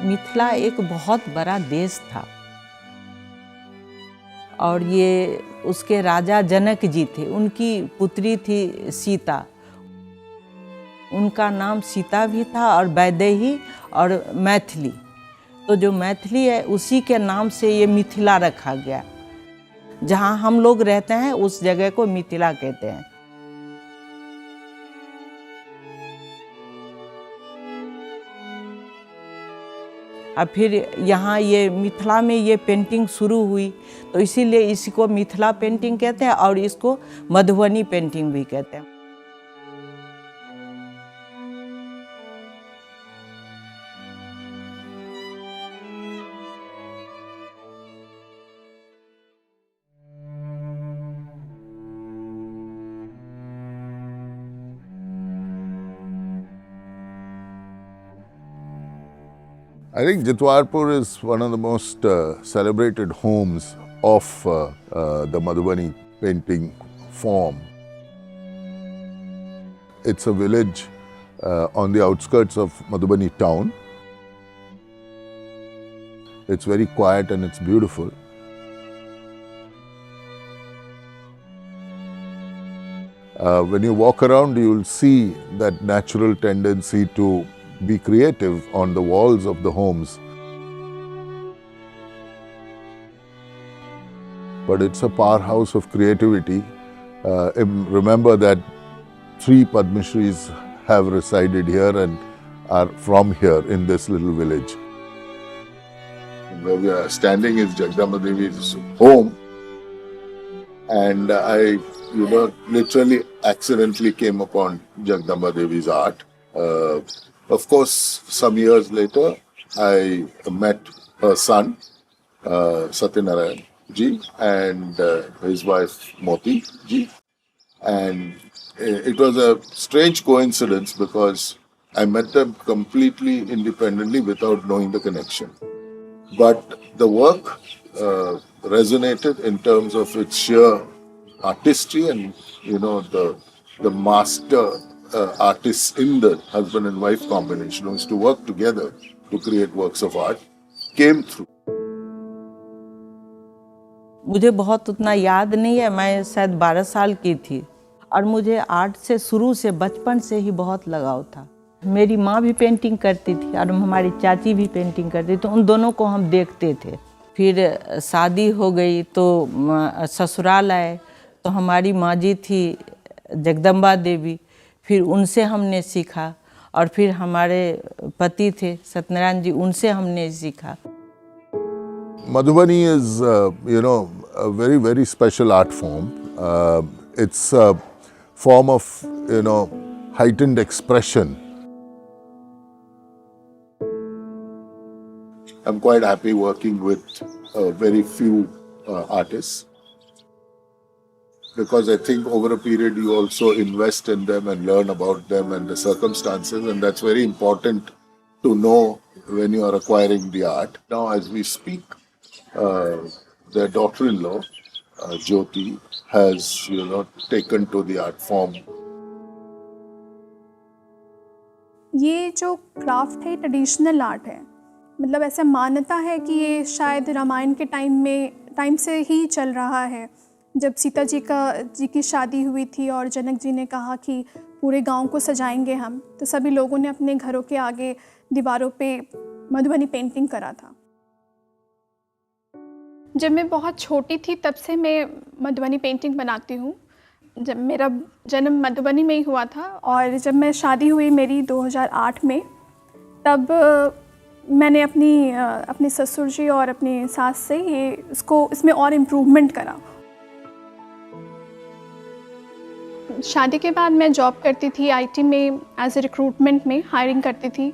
मिथिला एक बहुत बड़ा देश था और ये उसके राजा जनक जी थे, उनकी पुत्री थी सीता। उनका नाम सीता भी था और वैदेही और मैथिली। तो जो मैथिली है उसी के नाम से ये मिथिला रखा गया। जहाँ हम लोग रहते हैं उस जगह को मिथिला कहते हैं। अब फिर यहाँ ये मिथिला में ये पेंटिंग शुरू हुई, तो इसीलिए इसको मिथिला पेंटिंग कहते हैं और इसको मधुबनी पेंटिंग भी कहते हैं। I think Jitwarpur is one of the most celebrated homes of the Madhubani painting form. It's a village on the outskirts of Madhubani town. It's very quiet and it's beautiful. When you walk around, you will see that natural tendency to be creative on the walls of the homes. But it's a powerhouse of creativity. Remember that 3 Padma Shris have resided here and are from here in this little village. Where we are standing is Jagdamba Devi's home, and I, literally accidentally came upon Jagdamba Devi's art. Of course, some years later, I met her son, Satyanarayan ji, and his wife, Moti ji. And it was a strange coincidence because I met them completely independently without knowing the connection. But the work resonated in terms of its sheer artistry and, the master artists in the husband and wife combination who is to work together to create works of art came through. मुझे बहुत उतना याद नहीं है, मैं शायद 12 साल की थी और मुझे आर्ट से शुरू से बचपन से ही बहुत लगाव था। मेरी माँ भी पेंटिंग करती थी और हमारी चाची भी पेंटिंग करती थी, तो उन दोनों को हम देखते थे। फिर शादी हो गई तो ससुराल आए, तो हमारी माँ जी थी जगदम्बा देवी, फिर उनसे हमने सीखा और फिर हमारे पति थे सत्यनारायण जी, उनसे हमने सीखा। Madhubani is, a very, very special art form. It's a form of, heightened expression. I'm quite happy working with very few artists, because I think over a period you also invest in them and learn about them and the circumstances, and that's very important to know when you are acquiring the art. Now, as we speak, their daughter-in-law, Jyoti, has, taken to the art form. ये जो craft है traditional art है, मतलब ऐसा मान्यता है कि ये शायद रामायण के टाइम से ही चल रहा है। जब सीता जी की शादी हुई थी और जनक जी ने कहा कि पूरे गांव को सजाएंगे हम, तो सभी लोगों ने अपने घरों के आगे दीवारों पे मधुबनी पेंटिंग करा था। जब मैं बहुत छोटी थी तब से मैं मधुबनी पेंटिंग बनाती हूँ। जब मेरा जन्म मधुबनी में ही हुआ था और जब मैं शादी हुई मेरी 2008 में, तब मैंने अपने ससुर जी और अपनी सास से इसमें और इम्प्रूवमेंट करा। शादी के बाद मैं जॉब करती थी आईटी में, एज ए रिक्रूटमेंट में हायरिंग करती थी,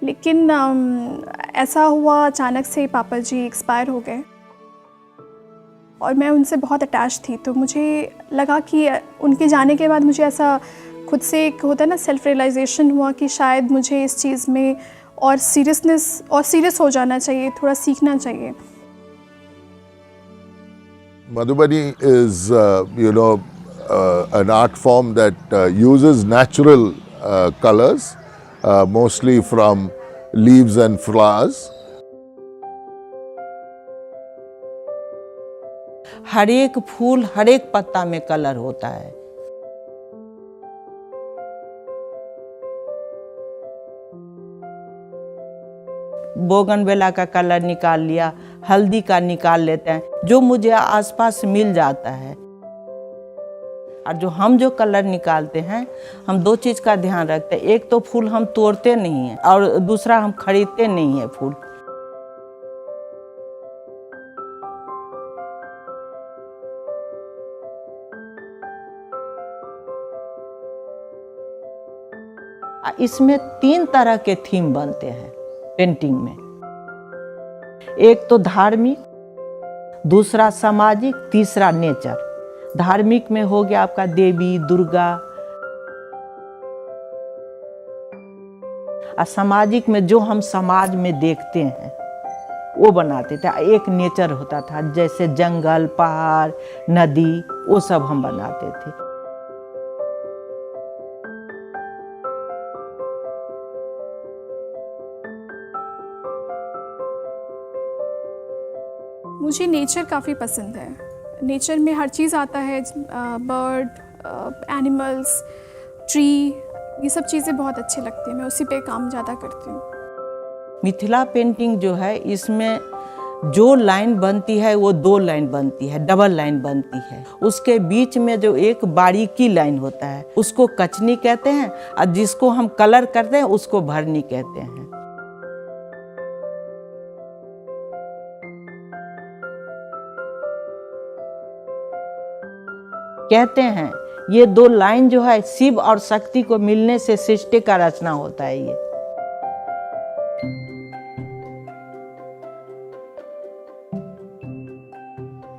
लेकिन ऐसा हुआ अचानक से पापा जी एक्सपायर हो गए और मैं उनसे बहुत अटैच थी। तो मुझे लगा कि उनके जाने के बाद मुझे ऐसा खुद से एक होता है ना, सेल्फ रियलाइजेशन हुआ कि शायद मुझे इस चीज़ में और सीरियस हो जाना चाहिए, थोड़ा सीखना चाहिए। Madhubani is, an art form that uses natural colors, mostly from leaves and flowers. हर एक फूल, हर एक पत्ता में कलर होता है। बोगनवेला का कलर निकाल लिया, हल्दी का निकाल लेते हैं, जो मुझे आसपास मिल जाता है। और जो कलर निकालते हैं, हम दो चीज़ का ध्यान रखते हैं। एक तो फूल हम तोड़ते नहीं हैं और दूसरा हम खरीदते नहीं हैं फूल। इसमें 3 तरह के थीम बनते हैं पेंटिंग में। एक तो धार्मिक, दूसरा सामाजिक, तीसरा नेचर। धार्मिक में हो गया आपका देवी दुर्गा, और सामाजिक में जो हम समाज में देखते हैं वो बनाते थे। एक नेचर होता था, जैसे जंगल, पहाड़, नदी, वो सब हम बनाते थे। मुझे नेचर काफ़ी पसंद है। नेचर में हर चीज़ आता है, बर्ड, एनिमल्स, ट्री, ये सब चीज़ें बहुत अच्छी लगती हैं। मैं उसी पे काम ज़्यादा करती हूँ। मिथिला पेंटिंग जो है, इसमें जो लाइन बनती है वो 2 लाइन बनती है, डबल लाइन बनती है। उसके बीच में जो एक बारीकी लाइन होता है उसको कचनी कहते हैं, और जिसको हम कलर करते हैं उसको भरनी कहते हैं। कहते हैं ये 2 लाइन जो है शिव और शक्ति को मिलने से सृष्टि का रचना होता है। ये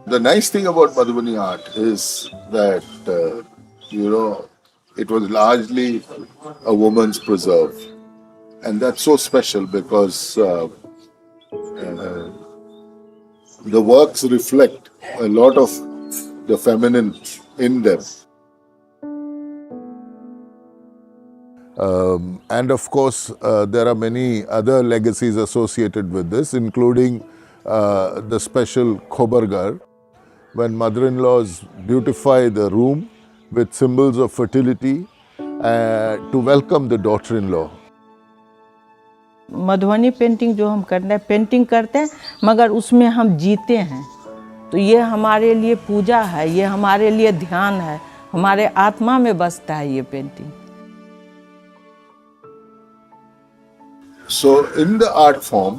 The nice thing about Madhubani art is that it was largely a woman's preserve, and that's so special because the works reflect a lot of the feminine in them. And of course, there are many other legacies associated with this, including the special Khobargar, when mother-in-laws beautify the room with symbols of fertility to welcome the daughter-in-law. Madhubani painting जो हम करते हैं, painting करते हैं मगर उसमें हम जीते हैं। तो ये हमारे लिए पूजा है, ये हमारे लिए ध्यान है, हमारे आत्मा में बसता है ये painting. So in the art form,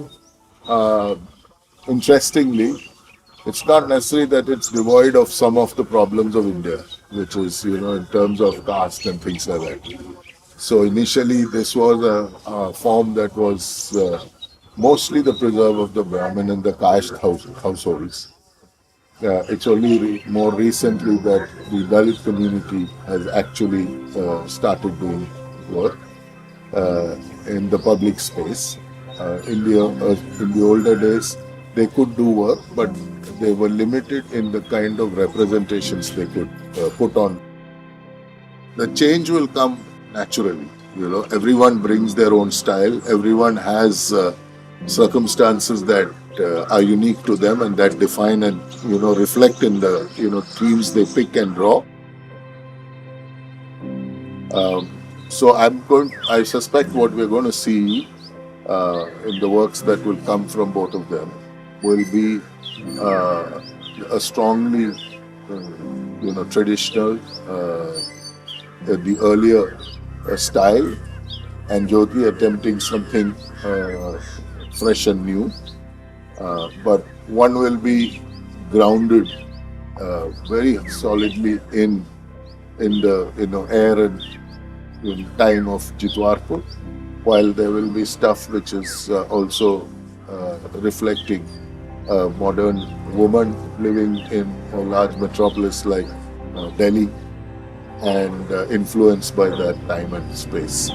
interestingly, it's not necessary that it's devoid of some of the problems of India, which is, in terms of caste and things like that. So initially this was a form that was mostly the preserve of the Brahmin and the caste households. It's only more recently that the Dalit community has actually started doing work in the public space. In the older days, they could do work, but they were limited in the kind of representations they could put on. The change will come naturally. Everyone brings their own style. Everyone has circumstances that are unique to them and that define and reflect in the themes they pick and draw. So I suspect what we're going to see in the works that will come from both of them will be a strongly traditional, the earlier style, and Jyoti attempting something fresh and new. But one will be grounded very solidly in the air and in time of Jitwarpur, while there will be stuff which is also reflecting a modern woman living in a large metropolis like Delhi and influenced by that time and space.